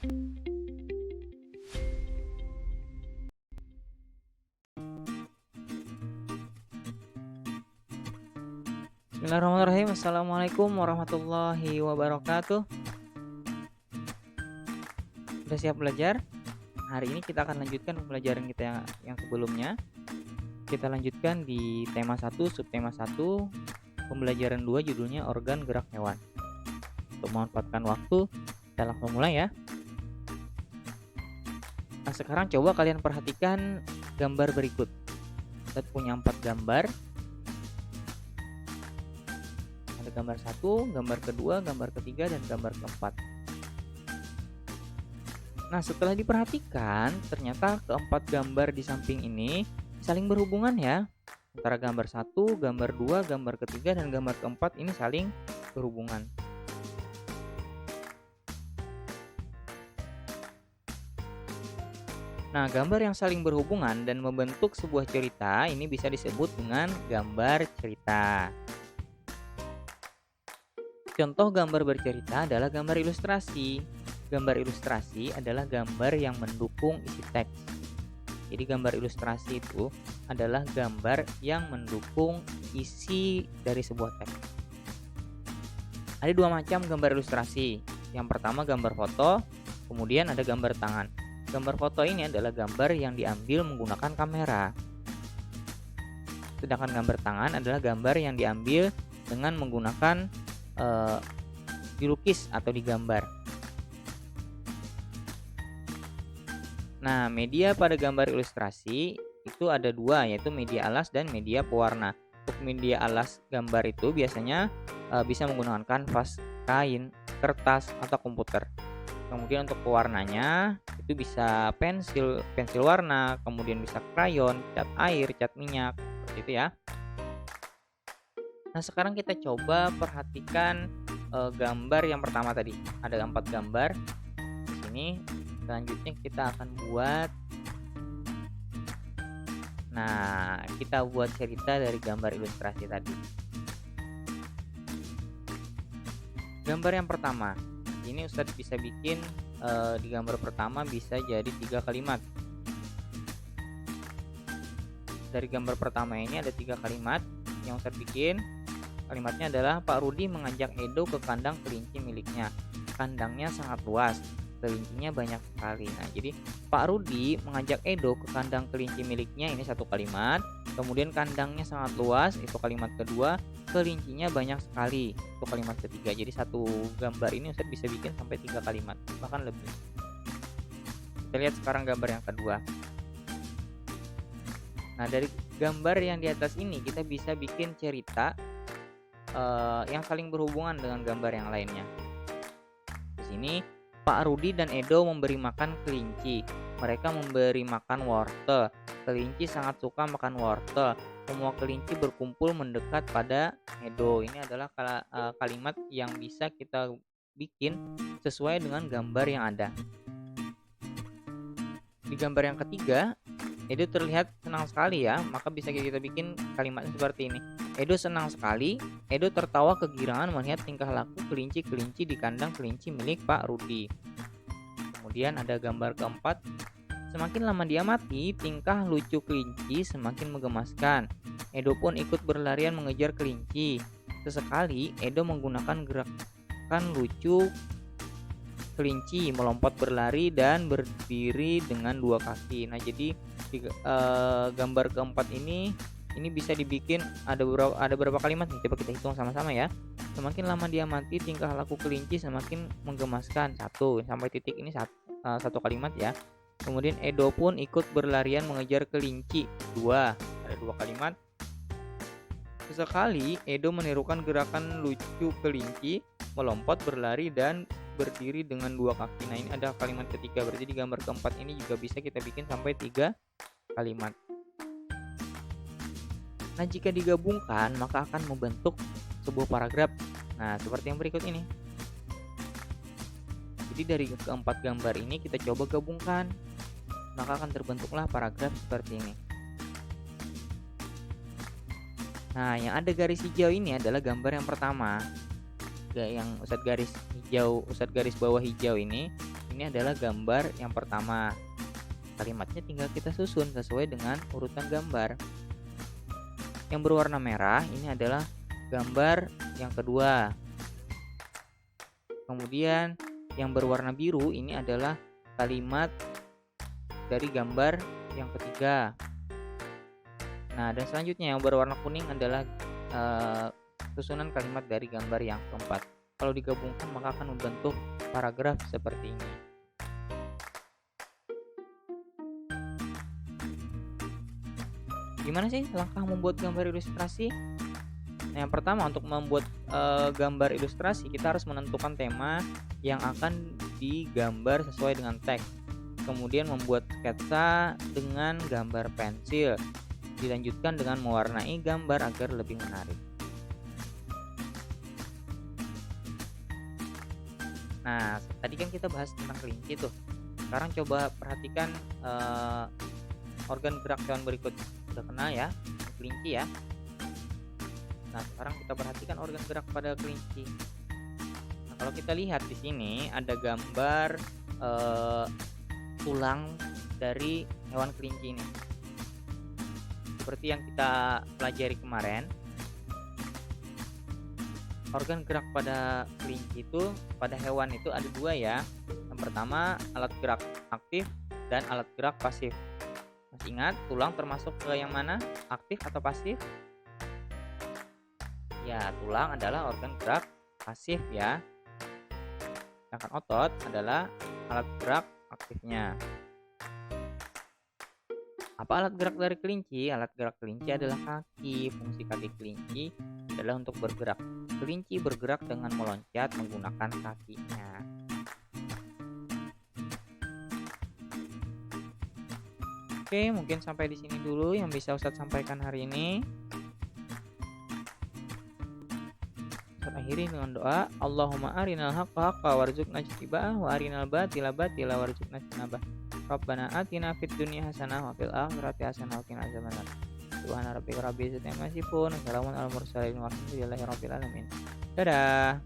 Bismillahirrahmanirrahim. Assalamualaikum warahmatullahi wabarakatuh. Sudah siap belajar? Hari ini kita akan lanjutkan pembelajaran kita yang sebelumnya. Kita lanjutkan di tema 1, subtema 1, pembelajaran 2, judulnya organ gerak hewan. Untuk memanfaatkan waktu, kita langsung mulai ya. Nah, sekarang coba kalian perhatikan gambar berikut. Kita punya 4 gambar. Ada gambar 1, gambar kedua, gambar ketiga, dan gambar keempat. Nah, setelah diperhatikan, ternyata keempat gambar di samping ini saling berhubungan ya. Antara gambar 1, gambar 2, gambar ketiga, dan gambar keempat ini saling berhubungan. Nah, gambar yang saling berhubungan dan membentuk sebuah cerita ini bisa disebut dengan gambar cerita. Contoh gambar bercerita adalah gambar ilustrasi. Gambar ilustrasi adalah gambar yang mendukung isi teks. Jadi gambar ilustrasi itu adalah gambar yang mendukung isi dari sebuah teks. Ada 2 macam gambar ilustrasi. Yang pertama gambar foto, kemudian ada gambar tangan. Gambar foto ini adalah gambar yang diambil menggunakan kamera. Sedangkan gambar tangan adalah gambar yang diambil dengan menggunakan dilukis atau digambar. Nah, media pada gambar ilustrasi itu ada 2, yaitu media alas dan media pewarna. Untuk media alas gambar itu biasanya bisa menggunakan kanvas, kain, kertas, atau komputer. Kemudian untuk pewarnanya itu bisa pensil warna, kemudian bisa krayon, cat air, cat minyak, seperti itu ya. Nah, sekarang kita coba perhatikan gambar yang pertama tadi. Ada 4 gambar di sini. Selanjutnya kita akan buat. Nah, kita buat cerita dari gambar ilustrasi tadi. Gambar yang pertama. Ini Ustadz bisa bikin di gambar pertama bisa jadi 3 kalimat. Dari gambar pertama ini ada 3 kalimat yang Ustadz bikin. Kalimatnya adalah Pak Rudi mengajak Edo ke kandang kelinci miliknya. Kandangnya sangat luas, kelincinya banyak sekali. Nah, jadi Pak Rudi mengajak Edo ke kandang kelinci miliknya, ini 1 kalimat. Kemudian kandangnya sangat luas, itu kalimat kedua. Kelincinya banyak sekali, itu kalimat ketiga. Jadi satu gambar ini Ustaz bisa bikin sampai 3 kalimat, bahkan lebih. Kita lihat sekarang gambar yang kedua. Nah, dari gambar yang di atas ini kita bisa bikin cerita yang saling berhubungan dengan gambar yang lainnya. Di sini Pak Rudi dan Edo memberi makan kelinci. Mereka memberi makan wortel. Kelinci sangat suka makan wortel. Semua kelinci berkumpul mendekat pada Edo. Ini adalah kalimat yang bisa kita bikin sesuai dengan gambar yang ada. Di gambar yang ketiga, Edo terlihat senang sekali ya, maka bisa kita bikin kalimatnya seperti ini. Edo senang sekali. Edo tertawa kegirangan melihat tingkah laku kelinci-kelinci di kandang kelinci milik Pak Rudi. Kemudian ada gambar keempat. Semakin lama dia mati, tingkah lucu kelinci semakin menggemaskan. Edo pun ikut berlarian mengejar kelinci. Sesekali Edo menggunakan gerakan lucu kelinci, melompat, berlari, dan berdiri dengan 2 kaki. Nah, jadi gambar keempat ini bisa dibikin ada berapa kalimat nih? Coba kita hitung sama-sama ya. Semakin lama dia mati, tingkah laku kelinci semakin menggemaskan. 1 sampai titik ini 1 kalimat ya. Kemudian Edo pun ikut berlarian mengejar kelinci. 2, ada 2 kalimat. Sesekali Edo menirukan gerakan lucu kelinci, melompat, berlari, dan berdiri dengan 2 kaki. Nah, ini ada kalimat ketiga. Berarti di gambar keempat ini juga bisa kita bikin sampai 3 kalimat. Nah, jika digabungkan maka akan membentuk sebuah paragraf. Nah, seperti yang berikut ini. Jadi dari keempat gambar ini kita coba gabungkan, maka akan terbentuklah paragraf seperti ini. Nah, yang ada garis hijau ini adalah gambar yang pertama. Yang Ustadz garis bawah hijau ini Ini adalah gambar yang pertama. Kalimatnya tinggal kita susun sesuai dengan urutan gambar. Yang berwarna merah ini adalah gambar yang kedua. Kemudian yang berwarna biru ini adalah kalimat dari gambar yang ketiga. Nah, dan selanjutnya yang berwarna kuning adalah susunan kalimat dari gambar yang keempat. Kalau digabungkan maka akan membentuk paragraf seperti ini. Gimana sih langkah membuat gambar ilustrasi? Nah, yang pertama untuk membuat gambar ilustrasi kita harus menentukan tema yang akan digambar sesuai dengan teks. Kemudian membuat sketsa dengan gambar pensil. Dilanjutkan dengan mewarnai gambar agar lebih menarik. Nah, tadi kan kita bahas tentang kelinci tuh. Sekarang coba perhatikan organ gerak hewan berikut. Udah kenal ya, kelinci ya. Nah, sekarang kita perhatikan organ gerak pada kelinci. Nah, kalau kita lihat di sini ada gambar tulang dari hewan kelinci ini. Seperti yang kita pelajari kemarin, organ gerak pada kelinci itu, pada hewan itu ada dua ya. Yang pertama alat gerak aktif dan alat gerak pasif. Masih ingat tulang termasuk ke yang mana? Aktif atau pasif? Ya, tulang adalah organ gerak pasif ya. Sedangkan otot adalah alat gerak aktifnya. Apa alat gerak dari kelinci? Alat gerak kelinci adalah kaki. Fungsi kaki kelinci adalah untuk bergerak. Kelinci bergerak dengan meloncat menggunakan kakinya. Oke, mungkin sampai di sini dulu yang bisa Ustadz sampaikan hari ini. Ustadz akhiri dengan doa, Allahumma arinal haqqa haqqa warzuqna ijtiba'ah wa arinal batila batila warzuqna ijtinabah. Rabbana atina fid dunya hasanah wa fil akhirati hasanah wa qina azabannar. Subhana rabbika rabbil izzati amma yasifun, wa salamun alal mursalin walhamdulillahi rabbil alamin. Dadah.